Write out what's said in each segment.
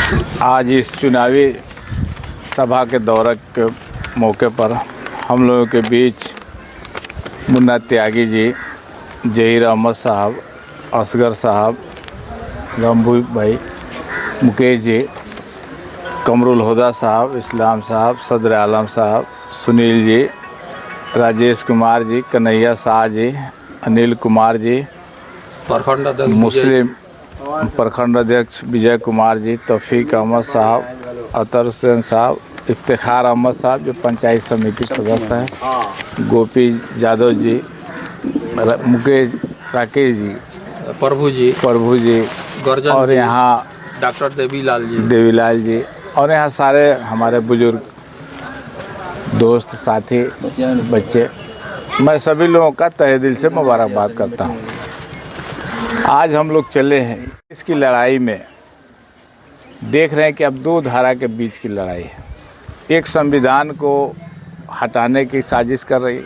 आज इस चुनावी सभा के दौरे के मौके पर हम लोगों के बीच मुन्ना त्यागी जी, जहीर अहमद साहब, असगर साहब, गंभू भाई, मुकेश जी, कमरुल हुदा साहब, इस्लाम साहब, सदर आलम साहब, सुनील जी, राजेश कुमार जी, कन्हैया शाह जी, अनिल कुमार जी, मुस्लिम प्रखंड अध्यक्ष विजय कुमार जी, तौफीक अहमद साहब, अतर हुसैन साहब, इफ्तिखार अहमद साहब जो पंचायत समिति सदस्य हैं, गोपी यादव जी, मुकेश राकेश जी, प्रभु जी और यहाँ डॉक्टर देवीलाल जी और यहाँ सारे हमारे बुजुर्ग दोस्त साथी बच्चे, मैं सभी लोगों का तहे दिल से मुबारकबाद करता हूँ। आज हम लोग चले हैं इसकी लड़ाई में, देख रहे हैं कि अब दो धारा के बीच की लड़ाई है। एक संविधान को हटाने की साजिश कर रही है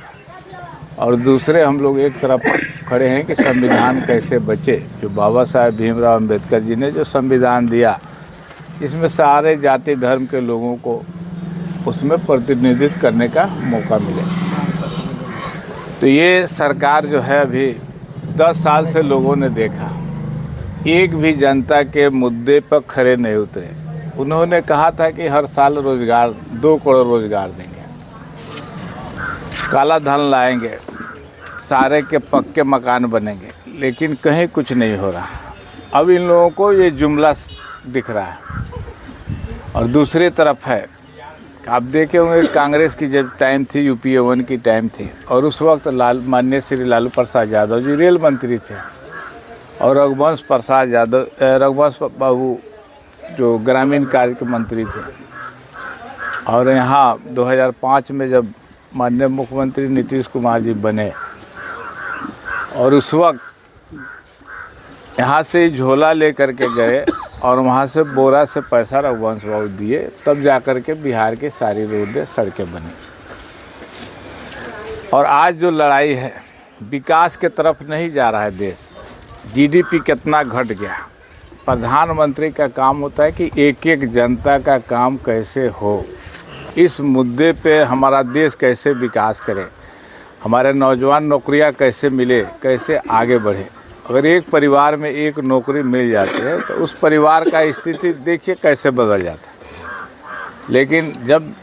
और दूसरे हम लोग एक तरफ खड़े हैं कि संविधान कैसे बचे। जो बाबा साहेब भीमराव अंबेडकर जी ने जो संविधान दिया, इसमें सारे जाति धर्म के लोगों को उसमें प्रतिनिधित्व करने का मौका मिले। तो ये सरकार जो है अभी 10 साल से लोगों ने देखा, एक भी जनता के मुद्दे पर खड़े नहीं उतरे। उन्होंने कहा था कि हर साल रोजगार 2 करोड़ रोजगार देंगे, काला धन लाएंगे, सारे के पक्के मकान बनेंगे, लेकिन कहीं कुछ नहीं हो रहा। अब इन लोगों को ये जुमला दिख रहा है। और दूसरी तरफ है, आप देखे होंगे कांग्रेस की जब टाइम थी, यूपीए 1 की टाइम थी और उस वक्त माननीय श्री लालू प्रसाद यादव जी रेल मंत्री थे और रघुवंश बाबू जो ग्रामीण कार्य के मंत्री थे। और यहाँ 2005 में जब माननीय मुख्यमंत्री नीतीश कुमार जी बने और उस वक्त यहाँ से झोला लेकर के गए और वहाँ से बोरा से पैसा रघुवंश बाबू दिए, तब जाकर के बिहार के सारी रोडें सड़कें बनी। और आज जो लड़ाई है, विकास के तरफ नहीं जा रहा है देश। जीडीपी कितना घट गया। प्रधानमंत्री का काम होता है कि एक एक जनता का काम कैसे हो, इस मुद्दे पे हमारा देश कैसे विकास करे, हमारे नौजवान नौकरियां कैसे मिले, कैसे आगे बढ़े। अगर एक परिवार में एक नौकरी मिल जाती है तो उस परिवार का स्थिति देखिए कैसे बदल जाता है। लेकिन जब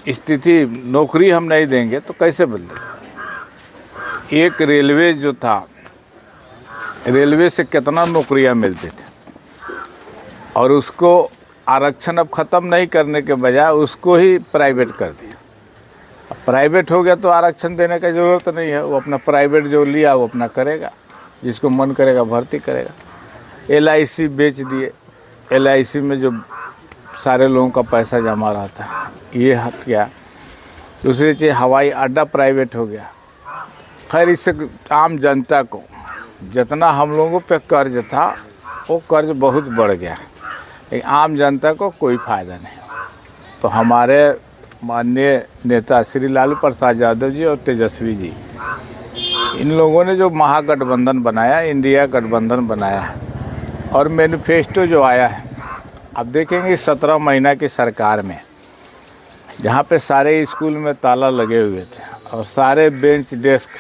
स्थिति नौकरी हम नहीं देंगे तो कैसे बदलेगा। एक रेलवे जो था, रेलवे से कितना नौकरियां मिलती थी और उसको आरक्षण अब ख़त्म नहीं करने के बजाय उसको ही प्राइवेट कर दिया। अब प्राइवेट हो गया तो आरक्षण देने की ज़रूरत नहीं है, वो अपना प्राइवेट जो लिया वो अपना करेगा, जिसको मन करेगा भर्ती करेगा। LIC बेच दिए, LIC में जो सारे लोगों का पैसा जमा रहा था ये हट गया। दूसरी चीज़, हवाई अड्डा प्राइवेट हो गया। खैर, इससे आम जनता को जितना हम लोगों पे कर्ज था वो कर्ज बहुत बढ़ गया, लेकिन आम जनता को कोई फ़ायदा नहीं। तो हमारे माननीय नेता श्री लालू प्रसाद यादव जी और तेजस्वी जी, इन लोगों ने जो महागठबंधन बनाया, इंडिया गठबंधन बनाया है और मैनिफेस्टो जो आया है, आप देखेंगे 17 महीना की सरकार में, जहाँ पे सारे स्कूल में ताला लगे हुए थे और सारे बेंच डेस्क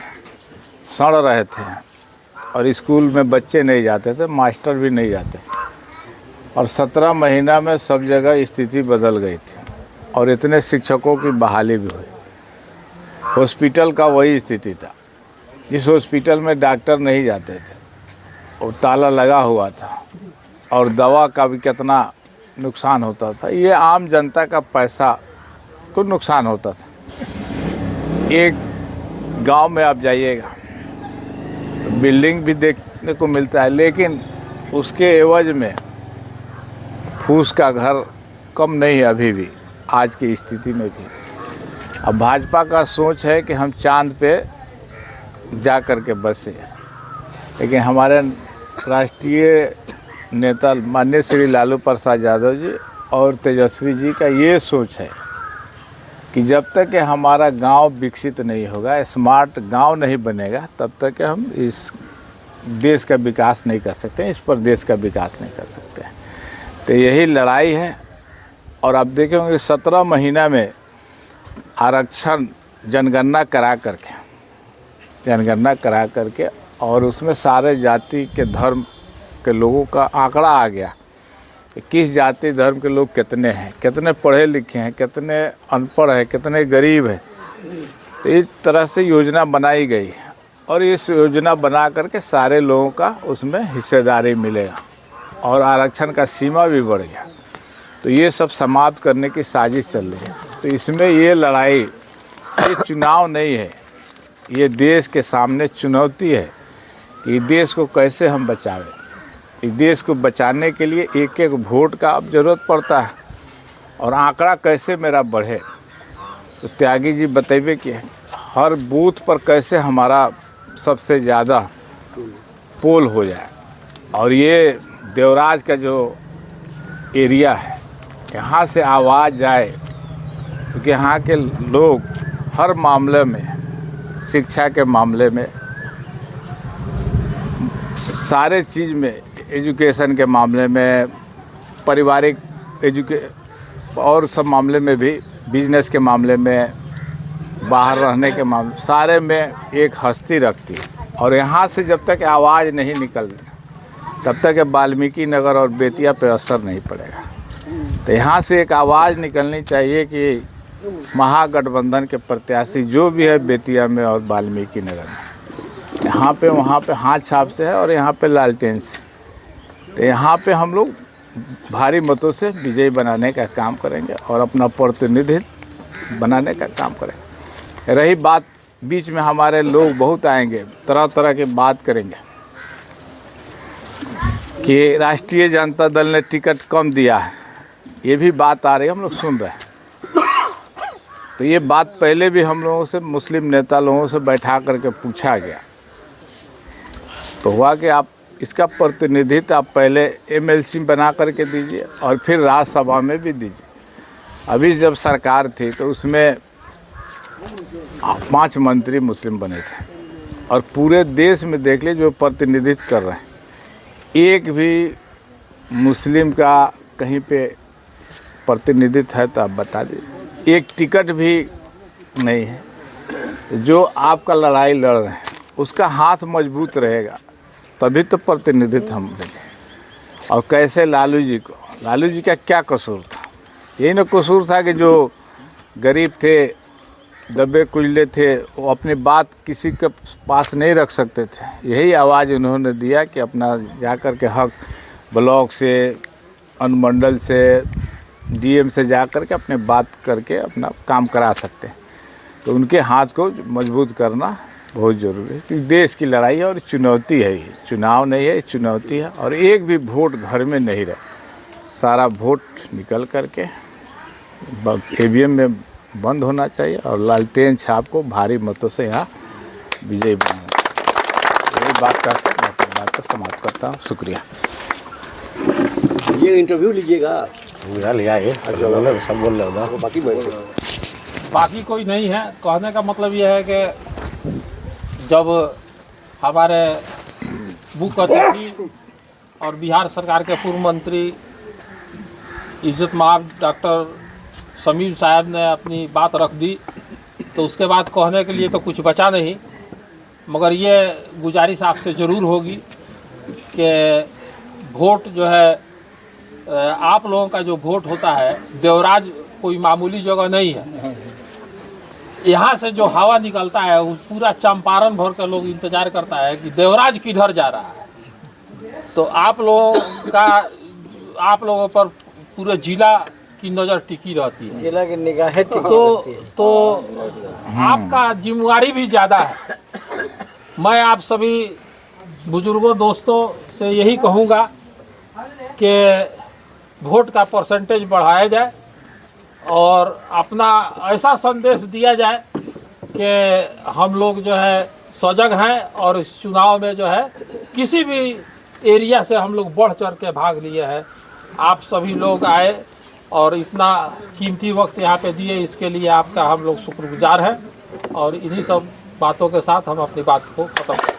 सड़ रहे थे और स्कूल में बच्चे नहीं जाते थे, मास्टर भी नहीं जाते थे। और 17 महीना में सब जगह स्थिति बदल गई थी और इतने शिक्षकों की बहाली भी हुई। हॉस्पिटल का वही स्थिति था, जिस हॉस्पिटल में डॉक्टर नहीं जाते थे और ताला लगा हुआ था और दवा का भी कितना नुकसान होता था। ये आम जनता का पैसा को नुकसान होता था। एक गांव में आप जाइएगा तो बिल्डिंग भी देखने को मिलता है, लेकिन उसके एवज में फूस का घर कम नहीं है अभी भी, आज की स्थिति में भी। अब भाजपा का सोच है कि हम चांद पे जा कर के बसे, लेकिन हमारे राष्ट्रीय नेता माननीय श्री लालू प्रसाद यादव जी और तेजस्वी जी का ये सोच है कि जब तक कि हमारा गांव विकसित नहीं होगा, स्मार्ट गांव नहीं बनेगा, तब तक हम इस देश का विकास नहीं कर सकते, इस प्रदेश का विकास नहीं कर सकते। तो यही लड़ाई है। और आप देखेंगे 17 महीना में आरक्षण जनगणना करा करके और उसमें सारे जाति के धर्म के लोगों का आंकड़ा आ गया कि किस जाति धर्म के लोग कितने हैं, कितने पढ़े लिखे हैं, कितने अनपढ़ हैं, कितने गरीब हैं। तो इस तरह से योजना बनाई गई और इस योजना बना करके सारे लोगों का उसमें हिस्सेदारी मिलेगा और आरक्षण का सीमा भी बढ़ गया। तो ये सब समाप्त करने की साजिश चल रही है। तो इसमें ये लड़ाई, ये चुनाव नहीं है, ये देश के सामने चुनौती है कि देश को कैसे हम बचावें। इस देश को बचाने के लिए एक एक वोट का अब ज़रूरत पड़ता है और आंकड़ा कैसे मेरा बढ़े। तो त्यागी जी बतेबे कि हर बूथ पर कैसे हमारा सबसे ज़्यादा पोल हो जाए। और ये देवराज का जो एरिया है, यहाँ से आवाज़ जाए, क्योंकि यहाँ के लोग हर मामले में, शिक्षा के मामले में, सारे चीज़ में, एजुकेशन के मामले में, पारिवारिक और सब मामले में भी, बिजनेस के मामले में, बाहर रहने के मामले, सारे में एक हस्ती रखती है। और यहाँ से जब तक आवाज़ नहीं निकलती तब तक वाल्मीकि नगर और बेतिया पे असर नहीं पड़ेगा। तो यहाँ से एक आवाज़ निकलनी चाहिए कि महागठबंधन के प्रत्याशी जो भी है बेतिया में और वाल्मीकि नगर में, यहाँ पे वहाँ पे हाथ छाप से है और यहाँ पे लालटेन से। तो यहाँ पे हम लोग भारी मतों से विजयी बनाने का काम करेंगे और अपना प्रतिनिधित्व बनाने का काम करेंगे। रही बात, बीच में हमारे लोग बहुत आएंगे, तरह तरह की बात करेंगे कि राष्ट्रीय जनता दल ने टिकट कम दिया है, ये भी बात आ रही है, हम लोग सुन रहे हैं। तो ये बात पहले भी हम लोगों से, मुस्लिम नेता लोगों से बैठा करके पूछा गया, तो हुआ कि आप इसका प्रतिनिधित्व आप पहले एमएलसी बना करके दीजिए और फिर राज्यसभा में भी दीजिए। अभी जब सरकार थी तो उसमें 5 मंत्री मुस्लिम बने थे और पूरे देश में देख लीजिए जो प्रतिनिधित्व कर रहे हैं, एक भी मुस्लिम का कहीं पे प्रतिनिधित्व है तो आप बता दीजिए। एक टिकट भी नहीं है। जो आपका लड़ाई लड़ रहे हैं उसका हाथ मजबूत रहेगा तभी तो प्रतिनिधित्व हम लेंगे। और कैसे लालू जी का क्या कसूर था? यही ना कसूर था कि जो गरीब थे, दबे कुचले थे, वो अपनी बात किसी के पास नहीं रख सकते थे। यही आवाज़ उन्होंने दिया कि अपना जाकर के हक ब्लॉक से, अनुमंडल से, डीएम से जा कर के अपने बात करके अपना काम करा सकते हैं। तो उनके हाथ को मजबूत करना बहुत ज़रूरी है, क्योंकि देश की लड़ाई है और चुनौती है। ये चुनाव नहीं है, चुनौती है। और एक भी वोट घर में नहीं रहे, सारा वोट निकल करके ईवीएम में बंद होना चाहिए और लालटेन छाप को भारी मतों से यहाँ विजयी बनाना। यही बात करके मैं अपनी बात को समाप्त करता हूँ। शुक्रिया। ये इंटरव्यू लीजिएगा, लिया ये सब बोल रहे हो, बाकी कोई नहीं है। कहने का मतलब यह है कि जब हमारे मुख्य अतिथि और बिहार सरकार के पूर्व मंत्री इज्जत माब डॉक्टर समीम साहब ने अपनी बात रख दी, तो उसके बाद कहने के लिए तो कुछ बचा नहीं। मगर ये गुजारिश आपसे ज़रूर होगी कि वोट जो है, आप लोगों का जो वोट होता है, देवराज कोई मामूली जगह नहीं है। यहाँ से जो हवा निकलता है उस पूरा चंपारण भर के लोग इंतज़ार करता है कि देवराज किधर जा रहा है। तो आप लोगों पर पूरे जिला की नज़र टिकी रहती है, जिला की निगाहें तो आपका जिम्मेवारी भी ज़्यादा है। मैं आप सभी बुजुर्गों, दोस्तों से यही कहूँगा कि वोट का परसेंटेज बढ़ाया जाए और अपना ऐसा संदेश दिया जाए कि हम लोग जो है सजग हैं और इस चुनाव में जो है किसी भी एरिया से हम लोग बढ़ चढ़ के भाग लिए हैं। आप सभी लोग आए और इतना कीमती वक्त यहाँ पे दिए, इसके लिए आपका हम लोग शुक्रगुजार हैं। और इन्हीं सब बातों के साथ हम अपनी बात को खत्म करें।